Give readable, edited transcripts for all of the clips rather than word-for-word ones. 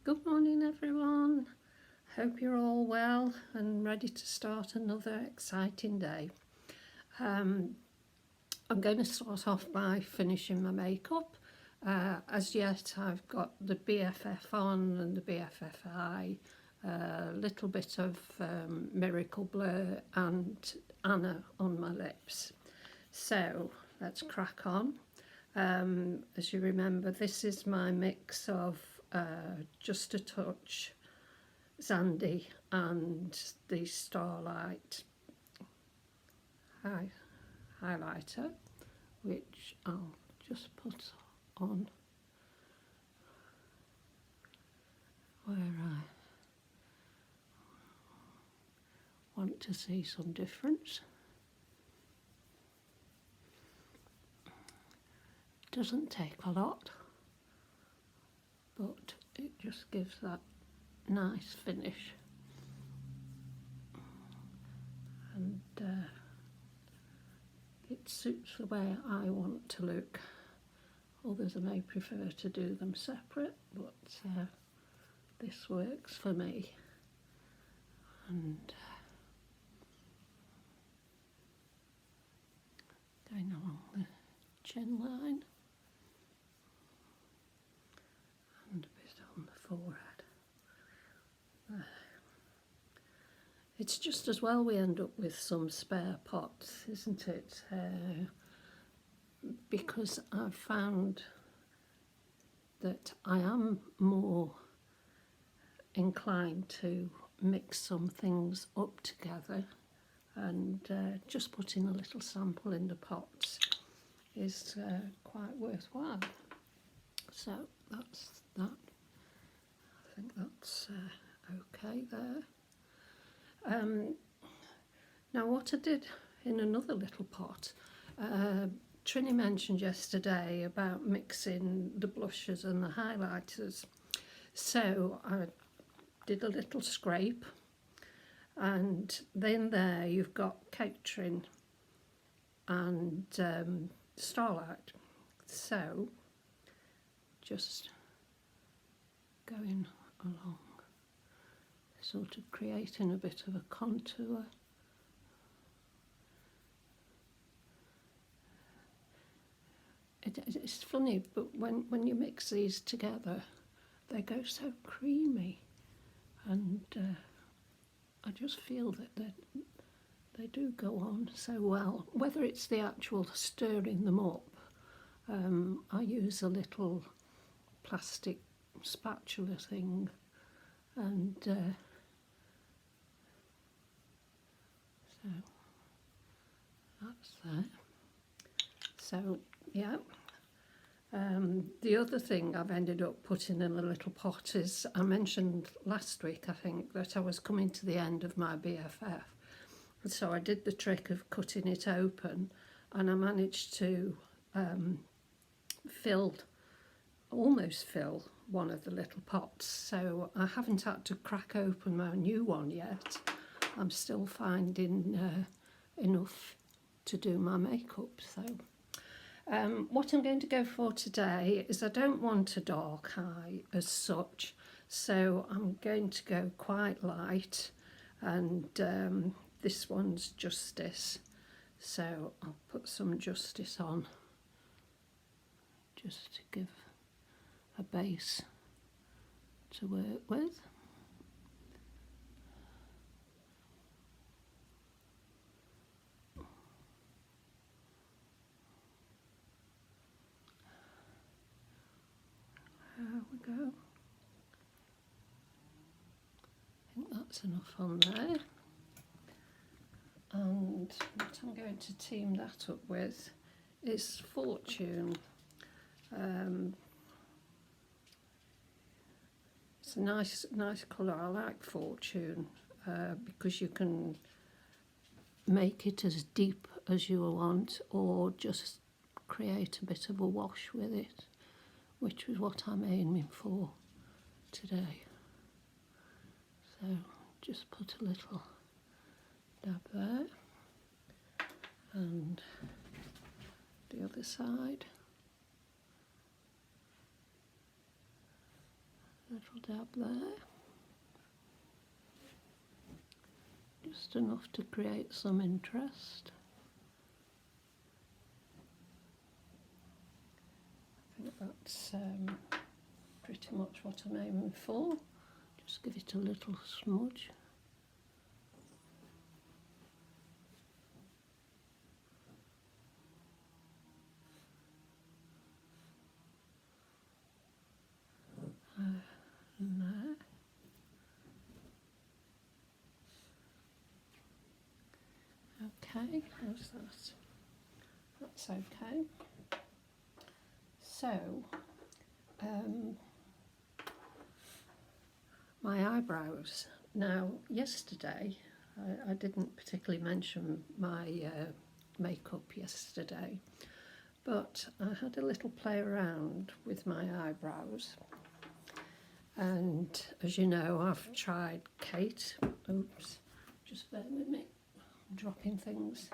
Good morning everyone, hope you're all well and ready to start another exciting day. I'm going to start off by finishing my makeup. As yet I've got the BFF on and the BFFI, a little bit of Miracle Blur and Anna on my lips. So let's crack on. As you remember, this is my mix of Just a Touch, Zandy and the Starlight highlighter, which I'll just put on where I want to see some difference. Doesn't take a lot, but it just gives that nice finish, and it suits the way I want to look. Others may prefer to do them separate, but this works for me. And going along the chin line and a bit on the forehead. It's just as well we end up with some spare pots, isn't it? Because I've found that I am more inclined to mix some things up together, and just putting a little sample in the pots is quite worthwhile. So that's that. I think that's okay there. Now what I did in another little pot, Trini mentioned yesterday about mixing the blushes and the highlighters. So I did a little scrape, and then there you've got Catering and Starlight. So just going along, sort of creating a bit of a contour. It's funny, but when you mix these together, they go so creamy, and I just feel that they do go on so well. Whether it's the actual stirring them up, I use a little plastic spatula thing, and so that's there. So yeah, the other thing I've ended up putting in a little pot is, I mentioned last week I think that I was coming to the end of my BFF, and so I did the trick of cutting it open, and I managed to almost fill one of the little pots, so I haven't had to crack open my new one yet. I'm still finding enough to do my makeup. So what I'm going to go for today is, I don't want a dark eye as such, so I'm going to go quite light, and this one's Justice, so I'll put some Justice on just to give a base to work with. There we go. I think that's enough on there. And what I'm going to team that up with is Fortune. It's a nice colour. I like Fortune because you can make it as deep as you want, or just create a bit of a wash with it, which is what I'm aiming for today. So just put a little dab there, and the other side little dab there. Just enough to create some interest. I think that's pretty much what I'm aiming for. Just give it a little smudge. And there. Okay, how's that? That's okay. So, my eyebrows. Now, yesterday, I didn't particularly mention my makeup yesterday, but I had a little play around with my eyebrows. And as you know, I've tried Kate. Oops, just bear with me. I'm dropping things.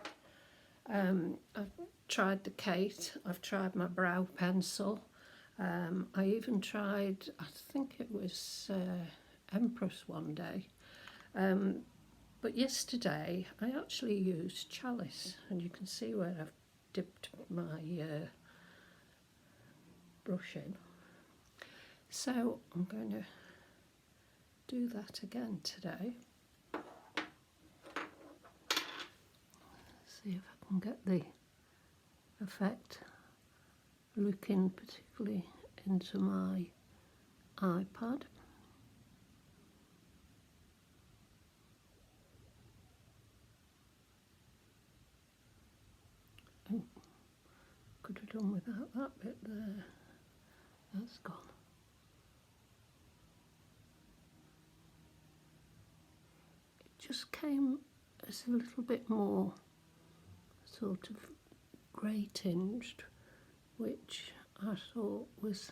I've tried the Kate. I've tried my brow pencil. I even tried, I think it was Empress one day. But yesterday I actually used Chalice, and you can see where I've dipped my brush in. So I'm going to do that again today. See if I can get the effect looking particularly into my iPad. Oh, could have done without that bit there. That's gone. It just came as a little bit more sort of grey tinged, which I thought was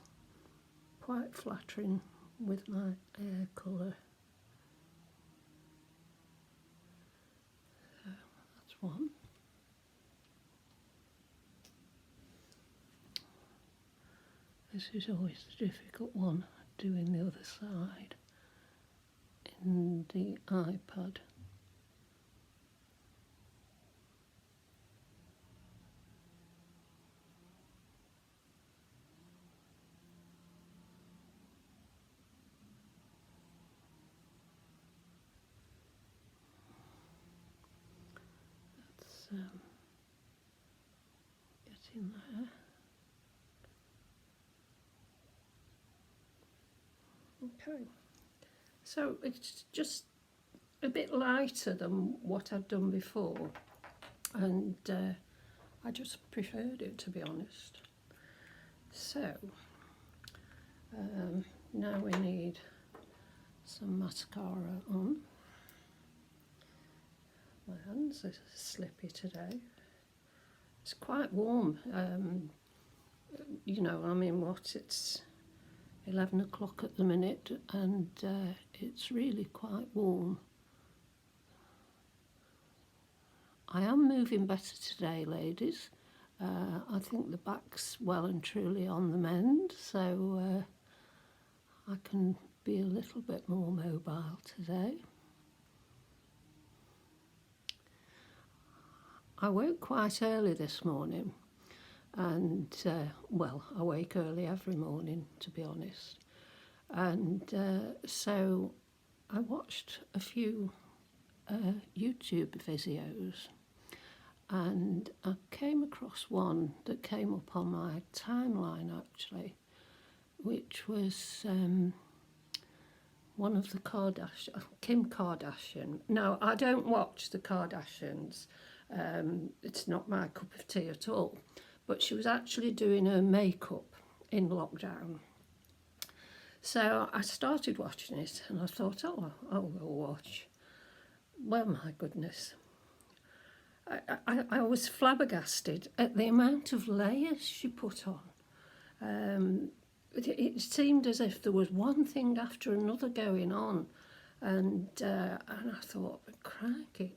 quite flattering with my hair colour. So that's one. This is always the difficult one, doing the other side in the iPad. That's getting there. Okay, so it's just a bit lighter than what I'd done before, and I just preferred it, to be honest. So now we need some mascara on. My hands are slippy today. It's quite warm. You know, I mean, what, it's 11 o'clock at the minute, and it's really quite warm. I am moving better today, ladies. I think the back's well and truly on the mend, so I can be a little bit more mobile today. I woke quite early this morning, and well, I wake early every morning, to be honest, and so I watched a few YouTube videos, and I came across one that came up on my timeline actually, which was one of the Kim Kardashian. Now, I don't watch the Kardashians. It's not my cup of tea at all. But she was actually doing her makeup in lockdown. So I started watching it, and I thought, oh, I'll go watch. Well, my goodness. I was flabbergasted at the amount of layers she put on. It seemed as if there was one thing after another going on, and I thought, crikey.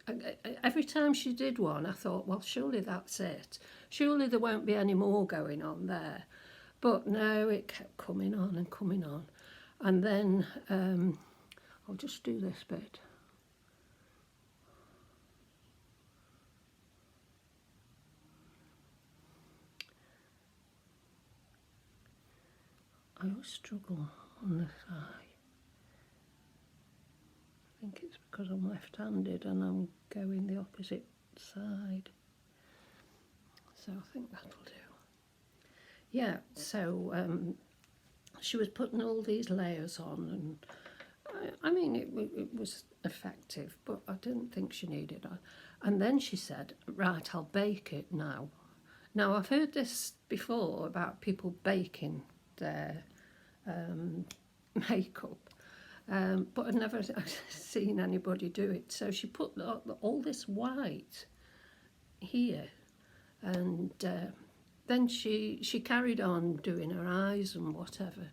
Every time she did one, I thought, well, surely that's it. Surely there won't be any more going on there. But no, it kept coming on and coming on. And then I'll just do this bit. I always struggle on this eye. I think it's because I'm left-handed and I'm going the opposite side. So I think that'll do. Yeah, so she was putting all these layers on, and I mean, it was effective, but I didn't think she needed it. And then she said, right, I'll bake it now. Now, I've heard this before about people baking their makeup, but I've never seen anybody do it. So she put all this white here, and then she carried on doing her eyes and whatever.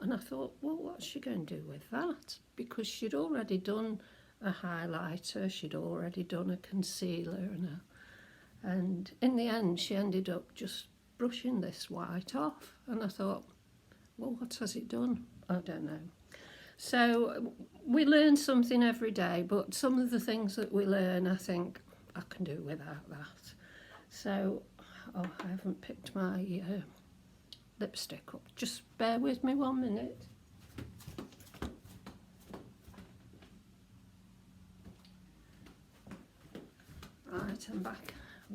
And I thought, well, what's she going to do with that? Because she'd already done a highlighter, she'd already done a concealer, and in the end she ended up just brushing this white off. And I thought, well, what has it done? I don't know. So we learn something every day, but some of the things that we learn, I think I can do without that. So, oh, I haven't picked my lipstick up. Just bear with me 1 minute. Right, I'm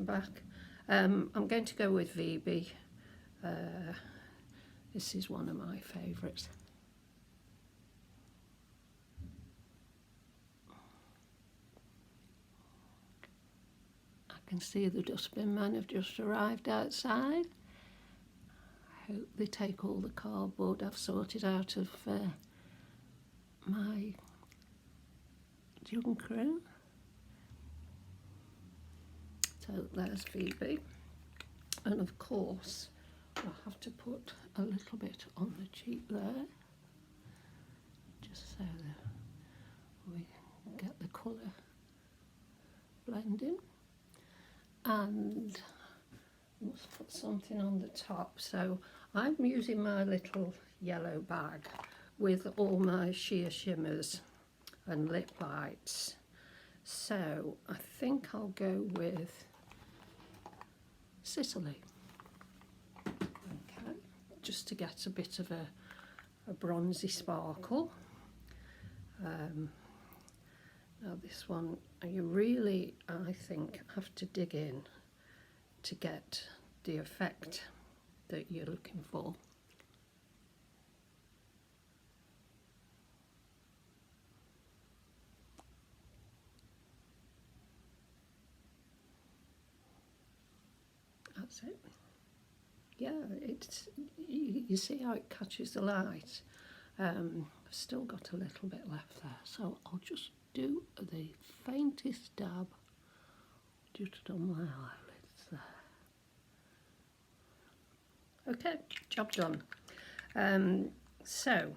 back. I'm going to go with VB. This is one of my favourites. I can see the dustbin men have just arrived outside. I hope they take all the cardboard I've sorted out of my junk room. So there's Phoebe, and of course I'll have to put a little bit on the cheek there, just so that we get the colour blending. And must put something on the top. So I'm using my little yellow bag with all my sheer shimmers and lip lights. So I think I'll go with Sicily. Okay, just to get a bit of a bronzy sparkle. Now this one, you really, I think, have to dig in to get the effect that you're looking for. That's it. Yeah, it's, you see how it catches the light. I've still got a little bit left there, so I'll just do the faintest dab just on my eyelids there. Okay, job done. So,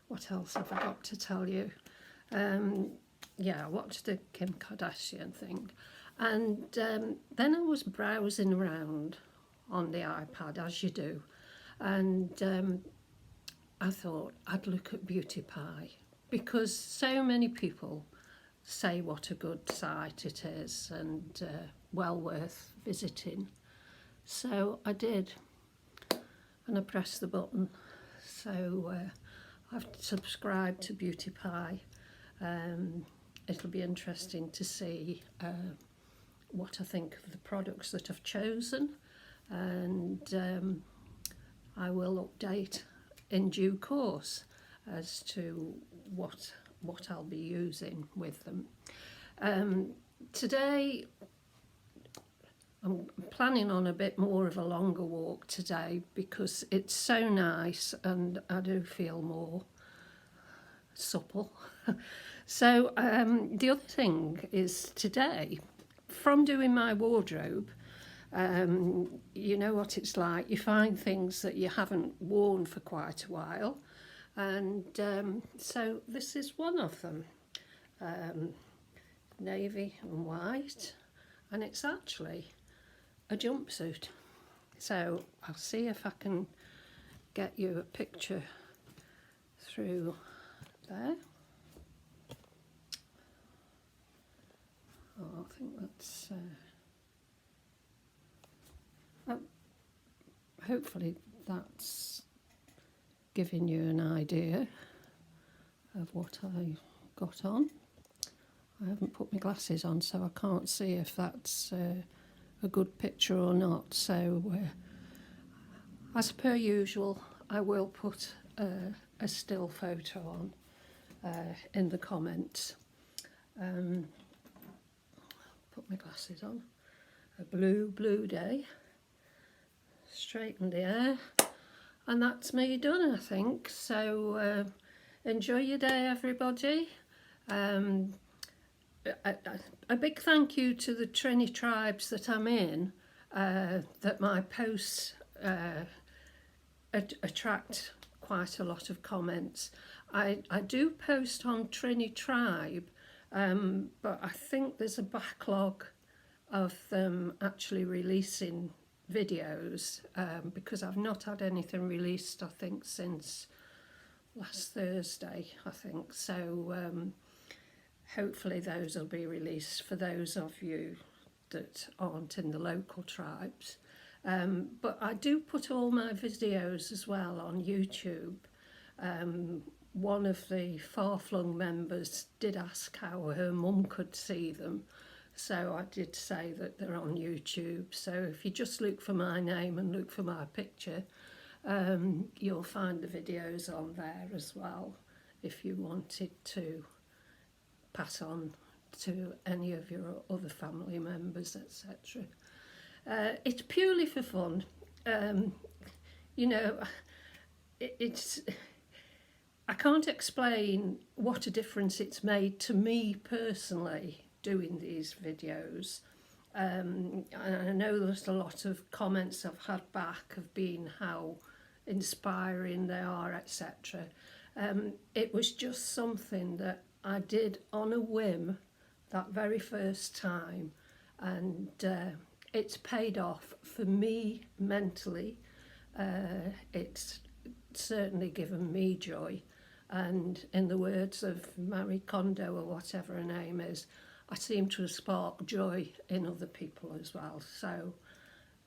what else have I got to tell you? Yeah, I watched the Kim Kardashian thing, and then I was browsing around on the iPad, as you do, and I thought I'd look at Beauty Pie, because so many people say what a good site it is and well worth visiting. So I did, and I pressed the button. So I've subscribed to Beauty Pie. It'll be interesting to see what I think of the products that I've chosen, and I will update in due course as to what I'll be using with them. Today I'm planning on a bit more of a longer walk today because it's so nice and I do feel more supple. So the other thing is today, from doing my wardrobe, you know what it's like, you find things that you haven't worn for quite a while, and so this is one of them, navy and white, and it's actually a jumpsuit. So I'll see if I can get you a picture through there. Oh, I think that's hopefully that's giving you an idea of what I got on. I haven't put my glasses on, so I can't see if that's a good picture or not. So as per usual, I will put a still photo on in the comments. Put my glasses on. A blue day. Straighten the hair. And that's me done, I think. So enjoy your day, everybody. A big thank you to the Trini tribes that I'm in, that my posts attract quite a lot of comments. I do post on Trini tribe, but I think there's a backlog of them actually releasing videos, because I've not had anything released, I think, since last Thursday, I think. So hopefully those will be released for those of you that aren't in the local tribes. But I do put all my videos as well on YouTube. One of the far-flung members did ask how her mum could see them, so I did say that they're on YouTube. So if you just look for my name and look for my picture, you'll find the videos on there as well, if you wanted to pass on to any of your other family members, etc. It's purely for fun. You know, it's I can't explain what a difference it's made to me personally doing these videos. And I know there's a lot of comments I've had back of being how inspiring they are, etc. It was just something that I did on a whim that very first time, and it's paid off for me mentally. It's certainly given me joy, and in the words of Marie Kondo or whatever her name is, I seem to have sparked joy in other people as well. So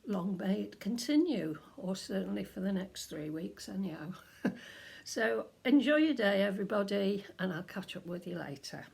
long may it continue, or certainly for the next 3 weeks anyhow. So enjoy your day, everybody, and I'll catch up with you later.